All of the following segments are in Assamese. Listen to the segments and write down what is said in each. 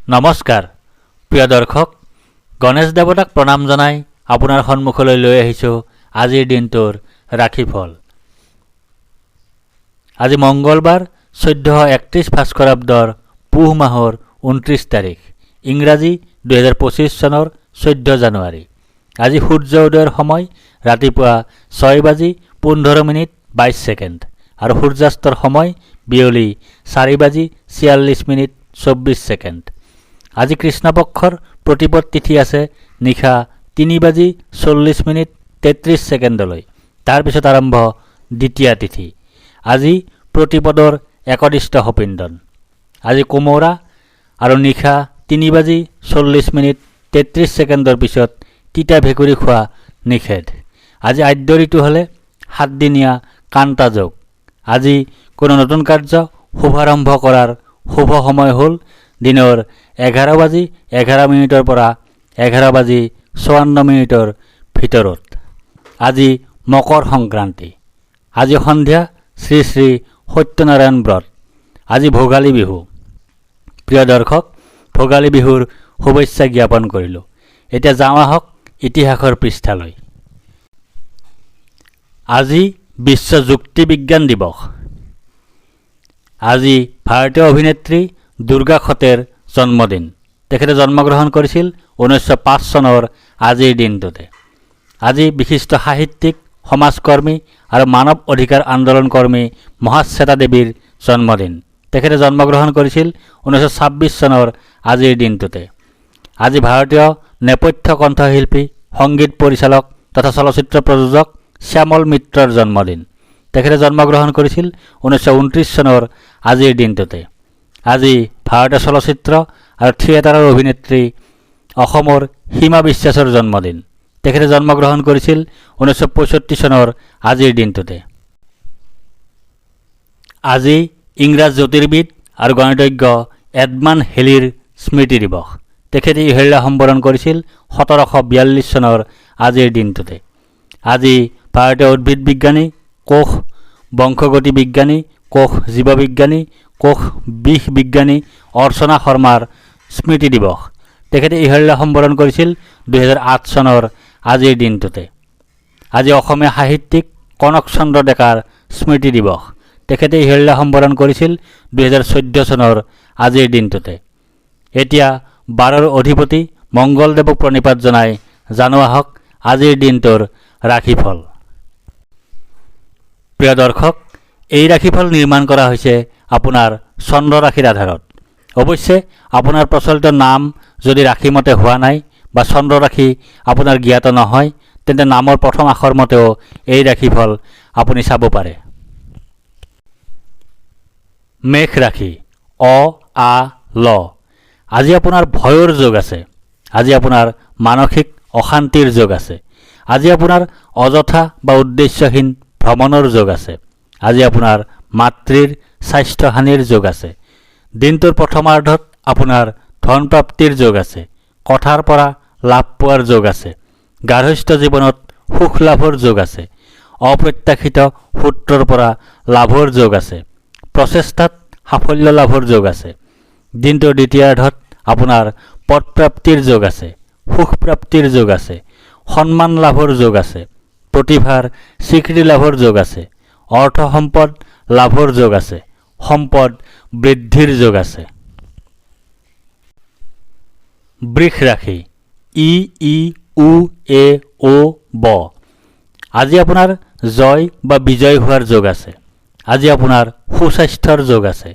নমস্কাৰ প্ৰিয় দৰ্শক, গণেশ দেৱতাক প্ৰণাম জনাই আপোনাৰ সন্মুখলৈ লৈ আহিছোঁ আজিৰ দিনটোৰ ৰাশিফল। আজি মঙ্গলবাৰ 1431 ভাস্কৰাব্দৰ পুহ মাহৰ 29 তাৰিখ, ইংৰাজী 2025 চনৰ 14 জানুৱাৰী। আজি সূৰ্য উদয়ৰ সময় ৰাতিপুৱা 6:15:22 আৰু সূৰ্যাস্তৰ সময় বিয়লি 4:46:24। আজি কৃষ্ণপক্ষৰ প্ৰতিপদ তিথি আছে নিশা 3:40:33 তাৰপিছত আৰম্ভ দ্বিতীয়া তিথি। আজি প্ৰতিপদৰ একদিষ্ট সপিন্দন। আজি কোমোৰা আৰু নিশা 3:40:33 পিছত তিতা ভেকুৰী খোৱা নিষেধ। আজি আদ্য ঋতু হ'লে 7 দিনীয়া কান্তা যোগ। আজি কোনো নতুন কাৰ্য শুভাৰম্ভ কৰাৰ শুভ সময় হ'ল দিনৰ 11:11 পৰা 11:54 ভিতৰত। আজি মকৰ সংক্ৰান্তি। আজি সন্ধিয়া শ্ৰী শ্ৰী সত্যনাৰায়ণ ব্ৰত। আজি ভোগালী বিহু। প্ৰিয় দৰ্শক, ভোগালী বিহুৰ শুভেচ্ছা জ্ঞাপন কৰিলোঁ। এতিয়া যাওঁ আহক ইতিহাসৰ পৃষ্ঠালৈ। আজি বিশ্ব যুক্তি বিজ্ঞান দিৱস। আজি ভাৰতীয় অভিনেত্ৰী দুৰ্গা খটেৰ জন্মদিন। তেখেতে জন্মগ্ৰহণ কৰিছিল 1905 চনৰ আজিৰ দিনটোতে। আজি বিশিষ্ট সাহিত্যিক, সমাজকৰ্মী আৰু মানৱ অধিকাৰ আন্দোলন কৰ্মী মহাশ্বেতা দেৱীৰ জন্মদিন। তেখেতে জন্মগ্ৰহণ কৰিছিল 1926 চনৰ আজিৰ দিনটোতে। আজি ভাৰতীয় নেপথ্য কণ্ঠশিল্পী, সংগীত পৰিচালক তথা চলচ্চিত্ৰ প্ৰযোজক শ্যামল মিত্ৰৰ জন্মদিন। তেখেতে জন্মগ্ৰহণ কৰিছিল 1929 চনৰ আজিৰ দিনটোতে। আজি ভাৰতীয় চলচ্চিত্ৰ আৰু থিয়েটাৰৰ অভিনেত্ৰী অসমৰ সীমা বিশ্বাসৰ জন্মদিন। তেখেতে জন্মগ্ৰহণ কৰিছিল 1965 চনৰ আজিৰ দিনটোতে। আজি ইংৰাজ জ্যোতিৰ্বিদ আৰু গণিতজ্ঞ এডমাণ্ড হেলিৰ স্মৃতি দিৱস। তেখেতে ইহেলা সম্বৰণ কৰিছিল 1742 চনৰ আজিৰ দিনটোতে। আজি ভাৰতীয় উদ্ভিদ বিজ্ঞানী, কোষ বংশগতি বিজ্ঞানী, কোষ জীৱবিজ্ঞানী, কোষ বিষ বিজ্ঞানী অৰ্চনা শৰ্মাৰ স্মৃতি দিৱস। তেখেতে ইহেলা সম্বৰণ কৰিছিল 2008 চনৰ আজিৰ দিনটোতে। আজি অসমীয়া সাহিত্যিক কনক চন্দ্ৰ ডেকাৰ স্মৃতি দিৱস। তেখেতে ইহেলা সম্বৰণ কৰিছিল 2014 চনৰ আজিৰ দিনটোতে। এতিয়া 12ৰ অধিপতি মংগলদেৱক প্ৰণিপাত জনাই জানো আহক আজিৰ দিনটোৰ ৰাশিফল। প্ৰিয় দৰ্শক, এই ৰাশিফল নিৰ্মাণ কৰা হৈছে আপোনাৰ চন্দ্ৰ ৰাশিৰ আধাৰত। অৱশ্যে আপোনাৰ প্ৰচলিত নাম যদি ৰাশিমতে হোৱা নাই বা চন্দ্ৰ ৰাশি আপোনাৰ জ্ঞাত নহয়, তেন্তে নামৰ প্ৰথম আখৰ মতেও এই ৰাশিফল আপুনি চাব পাৰে। মেষ ৰাশি, অ আ ল। আজি আপোনাৰ ভয়ৰ যোগ আছে। আজি আপোনাৰ মানসিক অশান্তিৰ যোগ আছে। আজি আপোনাৰ অযথা বা উদ্দেশ্যহীন ভ্ৰমণৰ যোগ আছে। আজি আপোনাৰ মাতৃৰ স্বাস্থ্যহানিৰ যোগ আছে। দিনটোৰ প্ৰথমাৰ্ধত আপোনাৰ ধন প্ৰাপ্তিৰ যোগ আছে। কথাৰ পৰা লাভ পোৱাৰ যোগ আছে। গাৰ্হস্থ্য জীৱনত সুখ লাভৰ যোগ আছে। অপ্ৰত্যাশিত সূত্ৰৰ পৰা লাভৰ যোগ আছে। প্ৰচেষ্টাত সাফল্য লাভৰ যোগ আছে। দিনটোৰ দ্বিতীয়াৰ্ধত আপোনাৰ পদপ্ৰাপ্তিৰ যোগ আছে। সুখ প্ৰাপ্তিৰ যোগ আছে। সন্মান লাভৰ যোগ আছে। প্ৰতিভাৰ স্বীকৃতি লাভৰ যোগ আছে। অৰ্থ সম্পদ লাভৰ যোগ আছে। সম্পদ বৃদ্ধিৰ যোগ আছে। বৃষ ৰাশি, ই ই উ এ ও ব। আজি আপোনাৰ জয় বা বিজয় হোৱাৰ যোগ আছে। আজি আপোনাৰ সুস্বাস্থ্যৰ যোগ আছে।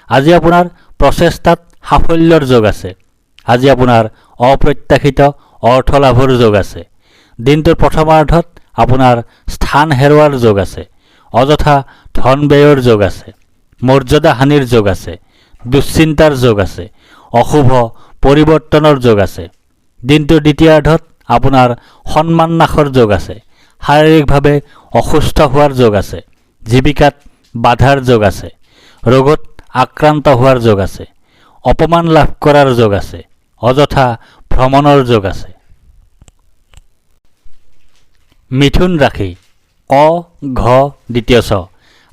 আজি আপোনাৰ প্ৰচেষ্টাত সাফল্যৰ যোগ আছে। আজি আপোনাৰ অপ্ৰত্যাশিত অৰ্থ লাভৰ যোগ আছে। দিনটোৰ প্ৰথমাৰ্ধত আপোনাৰ স্থান হেৰুৱাৰ যোগ আছে। অযথা ধন ব্যয়ৰ যোগ আছে। মৰ্যাদা হানিৰ যোগ আছে। দুশ্চিন্তাৰ যোগ আছে। অশুভ পৰিৱৰ্তনৰ যোগ আছে। দিনটোৰ দ্বিতীয়াৰ্ধত আপোনাৰ সন্মান নাশৰ যোগ আছে। শাৰীৰিকভাৱে অসুস্থ হোৱাৰ যোগ আছে। জীৱিকাত বাধাৰ যোগ আছে। ৰোগত আক্ৰান্ত হোৱাৰ যোগ আছে। অপমান লাভ কৰাৰ যোগ আছে। অযথা ভ্ৰমণৰ যোগ আছে। মিথুন ৰাশি, ক ঘ দ্বিতীয় ছ।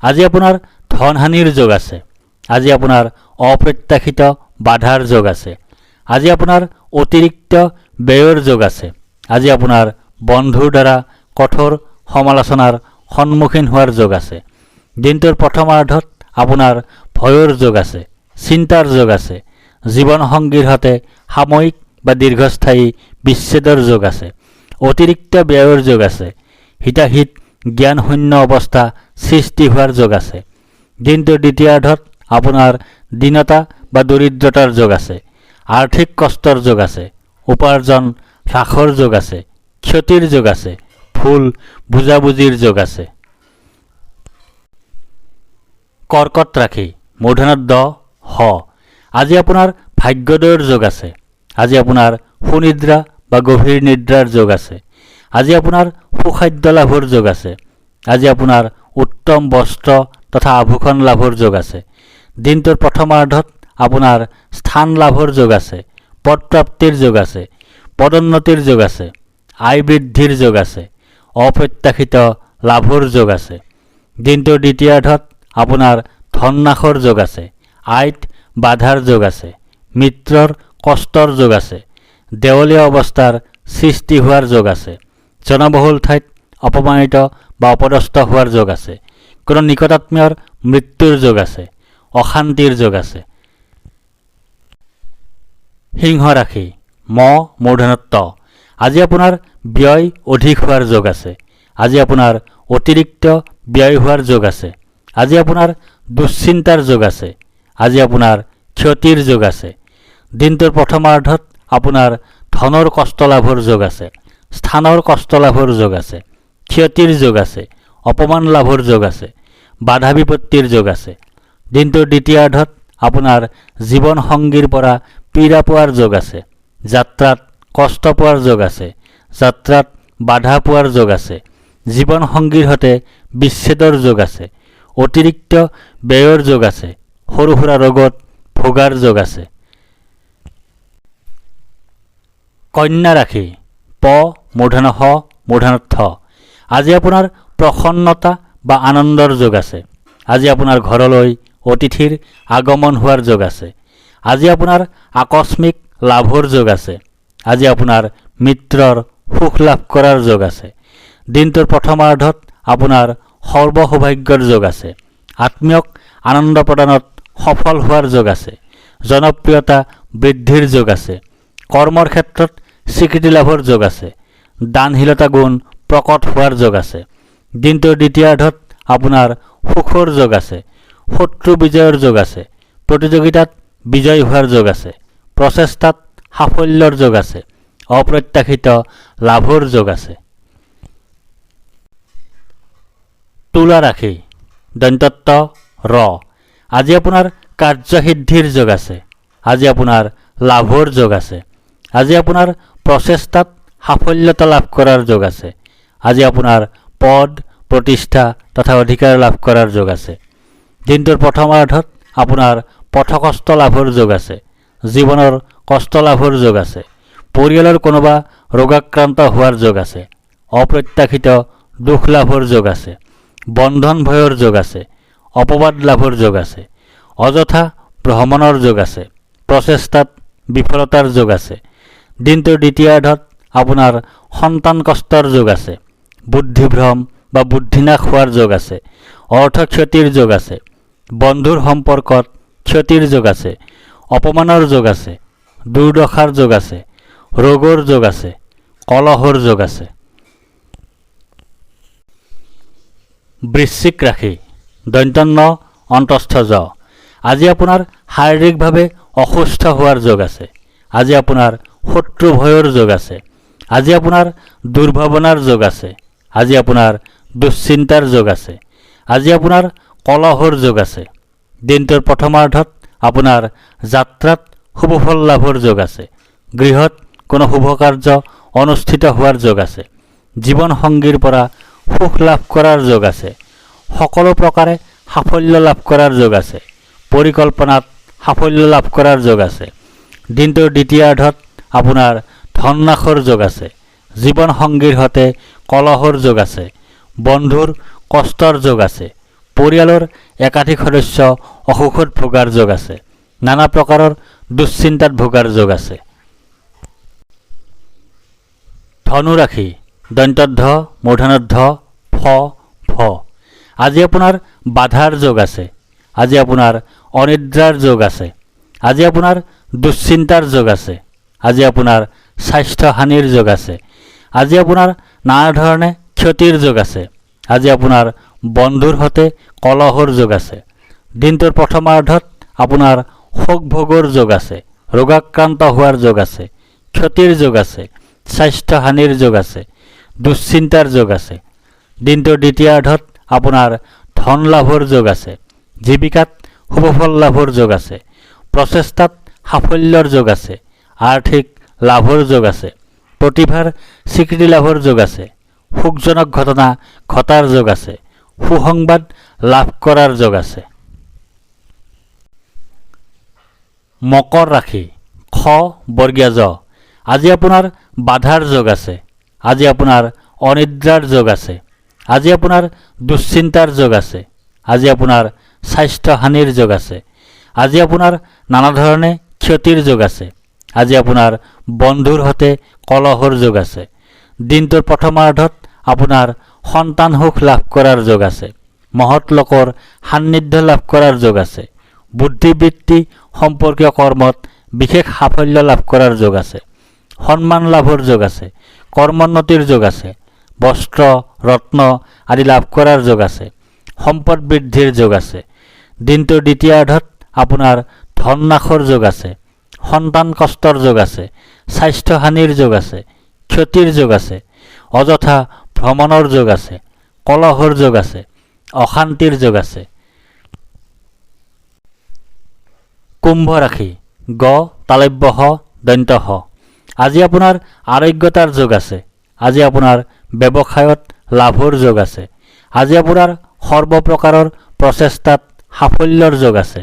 আজি আপোনাৰ ধনহানিৰ যোগ আছে। আজি আপোনাৰ অপ্ৰত্যাশিত বাধাৰ যোগ আছে। আজি আপোনাৰ অতিৰিক্ত ব্যয়ৰ যোগ আছে। আজি আপোনাৰ বন্ধুৰ দ্বাৰা কঠোৰ সমালোচনাৰ সন্মুখীন হোৱাৰ যোগ আছে। দিনটোৰ প্ৰথমাৰ্ধত আপোনাৰ ভয়ৰ যোগ আছে, চিন্তাৰ যোগ আছে। জীৱনসংগীৰ সৈতে সাময়িক বা দীৰ্ঘস্থায়ী বিচ্ছেদৰ যোগ আছে। অতিৰিক্ত ব্যয়ৰ যোগ আছে। হিতাহিত জ্ঞানশূন্য অৱস্থা সৃষ্টি হোৱাৰ যোগ আছে। দিনটোৰ দ্বিতীয়াৰ্ধত আপোনাৰ দীনতা বা দৰিদ্ৰতাৰ যোগ আছে। আৰ্থিক কষ্টৰ যোগ আছে। উপাৰ্জন হ্ৰাসৰ যোগ আছে। ক্ষতিৰ যোগ আছে। ভুল বুজাবুজিৰ যোগ আছে। কৰ্কট ৰাশি, মূৰ্ধনত ড হ। আজি আপোনাৰ ভাগ্যোদয়ৰ যোগ আছে। আজি আপোনাৰ সুনিদ্ৰা বা গভীৰ নিদ্ৰাৰ যোগ আছে। আজি আপোনাৰ সুখাদ্য লাভৰ যোগ আছে। আজি আপোনাৰ উত্তম বস্ত্ৰ তথা আভূষণ লাভৰ যোগ আছে। দিনটোৰ প্ৰথমাৰ্ধত আপোনাৰ স্থান লাভৰ যোগ আছে। পদপ্ৰাপ্তিৰ যোগ আছে। পদোন্নতিৰ যোগ আছে। আয় বৃদ্ধিৰ যোগ আছে। অপ্ৰত্যাশিত লাভৰ যোগ আছে। দিনটোৰ দ্বিতীয়াৰ্ধত আপোনাৰ ধন নাশৰ যোগ আছে। আয়ত বাধাৰ যোগ আছে। মিত্ৰৰ কষ্টৰ যোগ আছে। দেৱলীয়া অৱস্থাৰ সৃষ্টি হোৱাৰ যোগ আছে। জনবহুল ঠাইত অপমানিত বা অপদস্থ হোৱাৰ যোগ আছে। কোনো নিকটাত্মীয়ৰ মৃত্যুৰ যোগ আছে। অশান্তিৰ যোগ আছে। সিংহ ৰাশি, ম মূৰ্ধনত ত। আজি আপোনাৰ ব্যয় অধিক হোৱাৰ যোগ আছে। আজি আপোনাৰ অতিৰিক্ত ব্যয় হোৱাৰ যোগ আছে। আজি আপোনাৰ দুশ্চিন্তাৰ যোগ আছে। আজি আপোনাৰ ক্ষতিৰ যোগ আছে। দিনটোৰ প্ৰথমাৰ্ধত আপোনাৰ ধনৰ কষ্ট লাভৰ যোগ আছে। স্থানৰ কষ্ট লাভৰ যোগ আছে। ক্ষতিৰ যোগ আছে। অপমান লাভৰ যোগ আছে। বাধা বিপত্তিৰ যোগ আছে। দিনটোৰ দ্বিতীয়াৰ্ধত আপোনাৰ জীৱনসংগীৰ পৰা পীড়া পোৱাৰ যোগ আছে। যাত্ৰাত কষ্ট পোৱাৰ যোগ আছে। যাত্ৰাত বাধা পোৱাৰ যোগ আছে। জীৱনসংগীৰ সৈতে বিচ্ছেদৰ যোগ আছে। অতিৰিক্ত ব্যয়ৰ যোগ আছে। সৰু সুৰা ৰোগত ভোগাৰ যোগ আছে। কন্যা ৰাশি, প মূৰ্ধন্য হ মূৰ্ধন্য থ। আজি আপোনাৰ প্ৰসন্নতা বা আনন্দৰ যোগ আছে। আজি আপোনাৰ ঘৰলৈ অতিথিৰ আগমন হোৱাৰ যোগ আছে। আজি আপোনাৰ আকস্মিক লাভৰ যোগ আছে। আজি আপোনাৰ মিত্ৰৰ সুখ লাভ কৰাৰ যোগ আছে। দিনটোৰ প্ৰথমাৰ্ধত আপোনাৰ সৰ্বসৌভাগ্যৰ যোগ আছে। আত্মীয়ক আনন্দ প্ৰদানত সফল হোৱাৰ যোগ আছে। জনপ্ৰিয়তা বৃদ্ধিৰ যোগ আছে। কৰ্মৰ ক্ষেত্ৰত স্বীকৃতি লাভৰ যোগ আছে। দানশীলতা গুণ প্ৰকট হোৱাৰ যোগ আছে। দিনটোৰ দ্বিতীয়াৰ্ধত আপোনাৰ সুখৰ যোগ আছে। শত্ৰু বিজয়ৰ যোগ আছে। প্ৰতিযোগিতাত বিজয় হোৱাৰ যোগ আছে। প্ৰচেষ্টাত সাফল্যৰ যোগ আছে। অপ্ৰত্যাশিত লাভৰ যোগ আছে। তুলা ৰাশি, দন্তত্ব ৰ। আজি আপোনাৰ কাৰ্যসিদ্ধিৰ যোগ আছে। আজি আপোনাৰ লাভৰ যোগ আছে। আজি আপোনাৰ প্ৰচেষ্টাত সাফল্যতা লাভ কৰাৰ যোগ আছে। আজি আপোনাৰ পদ প্ৰতিষ্ঠা তথা অধিকাৰ লাভ কৰাৰ যোগ আছে। দিনটোৰ প্ৰথমাৰ্ধত আপোনাৰ পথকষ্ট লাভৰ যোগ আছে। জীৱনৰ কষ্ট লাভৰ যোগ আছে। পৰিয়ালৰ কোনোবা ৰোগাক্ৰান্ত হোৱাৰ যোগ আছে। অপ্ৰত্যাশিত দুখ লাভৰ যোগ আছে। বন্ধন ভয়ৰ যোগ আছে। অপবাদ লাভৰ যোগ আছে। অযথা ভ্ৰমণৰ যোগ আছে। প্ৰচেষ্টাত বিফলতাৰ যোগ আছে। দিনটোৰ দ্বিতীয়াৰ্ধত আপোনাৰ সন্তান কষ্টৰ যোগ আছে। বুদ্ধিভ্ৰম বা বুদ্ধিনাশ হোৱাৰ যোগ আছে। অৰ্থ ক্ষতিৰ যোগ আছে। বন্ধুৰ সম্পৰ্কত ক্ষতিৰ যোগ আছে। অপমানৰ যোগ আছে। দুৰ্দশাৰ যোগ আছে। ৰোগৰ যোগ আছে। কলহৰ যোগ আছে। বৃশ্চিক ৰাশি, দন্ত্যন্ন অন্তস্থ জ। আজি আপোনাৰ শাৰীৰিকভাৱে অসুস্থ হোৱাৰ যোগ আছে। আজি আপোনাৰ শত্ৰু ভয়ৰ যোগ আছে। আজি আপোনাৰ দুৰ্ভাৱনাৰ যোগ আছে। আজি আপোনাৰ দুশ্চিন্তাৰ যোগ আছে। আজি আপোনাৰ কলহৰ যোগ আছে। দিনটোৰ প্ৰথমাৰ্ধত আপোনাৰ যাত্ৰাত শুভফল লাভৰ যোগ আছে। গৃহত কোনো শুভ কাৰ্য অনুষ্ঠিত হোৱাৰ যোগ আছে। জীৱনসংগীৰ পৰা সুখ লাভ কৰাৰ যোগ আছে। সকলো প্ৰকাৰে সাফল্য লাভ কৰাৰ যোগ আছে। পৰিকল্পনাত সাফল্য লাভ কৰাৰ যোগ আছে। দিনটোৰ দ্বিতীয়াৰ্ধত আপোনাৰ ধন নাশৰ যোগ আছে। জীৱনসংগীৰ সৈতে কলহৰ যোগ আছে। বন্ধুৰ কষ্টৰ যোগ আছে। পৰিয়ালৰ একাধিক সদস্য অসুখত ভোগাৰ যোগ আছে। নানা প্ৰকাৰৰ দুশ্চিন্তাত ভোগাৰ যোগ আছে। ধনু ৰাশি দন্ত্যধ মূৰ্ধন্যধ ফ ফ আজি আপোনাৰ বাধাৰ যোগ আছে। আজি আপোনাৰ অনিদ্ৰাৰ যোগ আছে। আজি আপোনাৰ দুশ্চিন্তাৰ যোগ আছে। আজি আপোনাৰ স্বাস্থ্য হানিৰ যোগ আছে। আজি আপোনাৰ নানা ধৰণে ক্ষতিৰ যোগ আছে। আজি আপোনাৰ বন্ধুৰ সৈতে কলহৰ যোগ আছে। দিনটোৰ প্ৰথমাৰ্ধত আপোনাৰ শোক ভোগৰ যোগ আছে। ৰোগাক্ৰান্ত হোৱাৰ যোগ আছে। ক্ষতিৰ যোগ আছে। স্বাস্থ্য হানিৰ যোগ আছে। দুশ্চিন্তাৰ যোগ আছে। দিনটোৰ দ্বিতীয়াৰ্ধত আপোনাৰ ধন লাভৰ যোগ আছে। জীৱিকাত শুভফল লাভৰ যোগ আছে। প্ৰচেষ্টাত সাফল্যৰ যোগ আছে। আৰ্থিক লাভৰ যোগ আছে। প্ৰতিভাৰ স্বীকৃতি লাভৰ যোগ আছে। সুখজনক ঘটনা ঘটাৰ যোগ আছে। সুসংবাদ লাভ কৰাৰ যোগ আছে। মকৰ ৰাশি খ বৰ্গীয় জ আজি আপোনাৰ বাধাৰ যোগ আছে। আজি আপোনাৰ অনিদ্ৰাৰ যোগ আছে। আজি আপোনাৰ দুশ্চিন্তাৰ যোগ আছে। আজি আপোনাৰ স্বাস্থ্য হানিৰ যোগ আছে। আজি আপোনাৰ নানা ধৰণে ক্ষতিৰ যোগ আছে। আজি আপোনাৰ বন্ধুৰ সৈতে কলহৰ যোগ আছে। দিনটোৰ প্ৰথমাৰ্ধত আপোনাৰ সন্তান সুখ লাভ কৰাৰ যোগ আছে। মহৎ লোকৰ সান্নিধ্য লাভ কৰাৰ যোগ আছে। বুদ্ধিবৃত্তি সম্পৰ্কীয় কৰ্মত বিশেষ সাফল্য লাভ কৰাৰ যোগ আছে। সন্মান লাভৰ যোগ আছে। কৰ্মোন্নতিৰ যোগ আছে। বস্ত্ৰ ৰত্ন আদি লাভ কৰাৰ যোগ আছে। সম্পদ বৃদ্ধিৰ যোগ আছে। দিনটোৰ দ্বিতীয়াৰ্ধত আপোনাৰ ধন নাশৰ যোগ আছে। সন্তান কষ্টৰ যোগ আছে। স্বাস্থ্য হানিৰ যোগ আছে। ক্ষতিৰ যোগ আছে। অযথা ভ্ৰমণৰ যোগ আছে। কলহৰ যোগ আছে। অশান্তিৰ যোগ আছে। কুম্ভ ৰাশি গ তালব্য হ দন্ত হ আজি আপোনাৰ আৰোগ্যতাৰ যোগ আছে। আজি আপোনাৰ ব্যৱসায়ত লাভৰ যোগ আছে। আজি আপোনাৰ সৰ্বপ্ৰকাৰৰ প্ৰচেষ্টাত সাফল্যৰ যোগ আছে।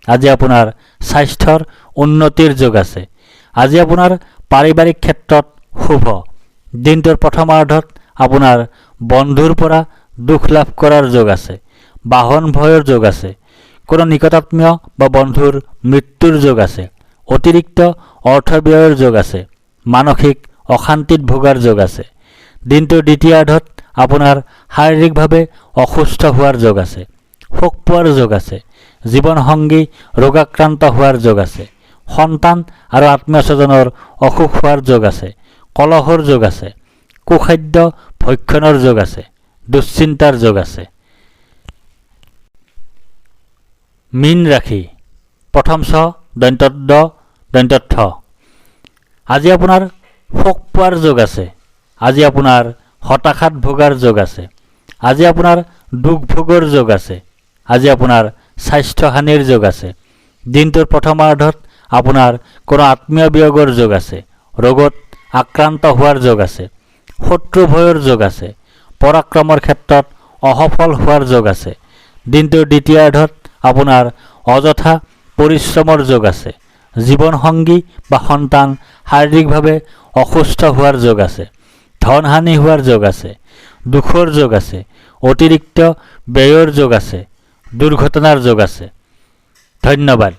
আজি আপোনাৰ স্বাস্থ্যৰ উন্নতিৰ যোগ আছে। আজি আপোনাৰ পাৰিবাৰিক ক্ষেত্ৰত শুভ। দিনটোৰ প্ৰথমাৰ্ধত আপোনাৰ বন্ধুৰ পৰা দুখ লাভ কৰাৰ যোগ আছে। বাহন ভয়ৰ যোগ আছে। কোনো নিকটাত্মীয় বা বন্ধুৰ মৃত্যুৰ যোগ আছে। অতিৰিক্ত অৰ্থ ব্যয়ৰ যোগ আছে। মানসিক অশান্তিত ভোগাৰ যোগ আছে। দিনটোৰ দ্বিতীয়াৰ্ধত আপোনাৰ শাৰীৰিকভাৱে অসুস্থ হোৱাৰ যোগ আছে। শোক পোৱাৰ যোগ আছে। জীৱনসংগী ৰোগাক্ৰান্ত হোৱাৰ যোগ আছে। সন্তান আৰু আত্মীয় স্বজনৰ অসুখ হোৱাৰ যোগ আছে। কলহৰ যোগ আছে। কুখাদ্য ভক্ষণৰ যোগ আছে। দুশ্চিন্তাৰ যোগ আছে। মীন ৰাশি প্ৰথম ছ দন্ত্যদ দন্ত্যথ আজি আপোনাৰ শোক পোৱাৰ যোগ আছে। আজি আপোনাৰ হতাশাত ভোগাৰ যোগ আছে। আজি আপোনাৰ দুখ ভোগৰ যোগ আছে। আজি আপোনাৰ স্বাস্থ্য হানিৰ যোগ আছে। দিনটোৰ প্ৰথমাৰ্ধত আপোনাৰ কোনো আত্মীয় বিয়োগৰ যোগ আছে। ৰোগত আক্ৰান্ত হোৱাৰ যোগ আছে। শত্ৰু ভয়ৰ যোগ আছে। পৰাক্ৰমৰ ক্ষেত্ৰত অসফল হোৱাৰ যোগ আছে। দিনটোৰ দ্বিতীয়াৰ্ধত আপোনাৰ অযথা পৰিশ্ৰমৰ যোগ আছে। জীৱনসংগী বা সন্তান শাৰীৰিকভাৱে অসুস্থ হোৱাৰ যোগ আছে। ধনহানি হোৱাৰ যোগ আছে। দুখৰ যোগ আছে। অতিৰিক্ত ব্যয়ৰ যোগ আছে। দুৰ্ঘটনাৰ যোগ আছে। ধন্যবাদ।